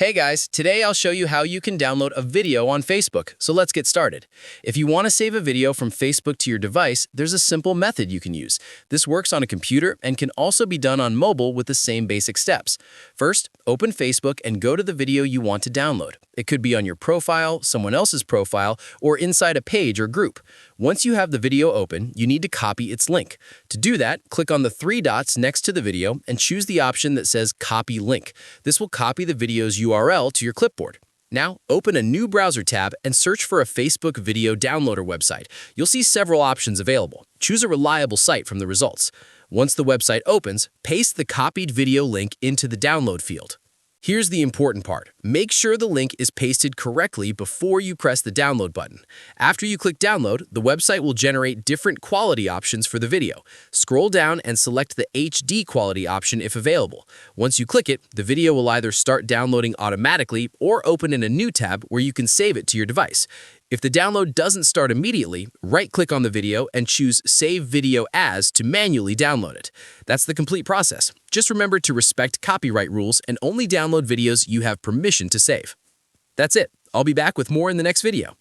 Hey guys, today I'll show you how you can download a video on Facebook, so let's get started. If you want to save a video from Facebook to your device, there's a simple method you can use. This works on a computer and can also be done on mobile with the same basic steps. First, open Facebook and go to the video you want to download. It could be on your profile, someone else's profile, or inside a page or group. Once you have the video open, you need to copy its link. To do that, click on the three dots next to the video and choose the option that says Copy Link. This will copy the video's URL to your clipboard. Now, open a new browser tab and search for a Facebook video downloader website. You'll see several options available. Choose a reliable site from the results. Once the website opens, paste the copied video link into the download field. Here's the important part. Make sure the link is pasted correctly before you press the download button. After you click download, the website will generate different quality options for the video. Scroll down and select the HD quality option if available. Once you click it, the video will either start downloading automatically or open in a new tab where you can save it to your device. If the download doesn't start immediately, right-click on the video and choose Save Video As to manually download it. That's the complete process. Just remember to respect copyright rules and only download videos you have permission to save. That's it. I'll be back with more in the next video.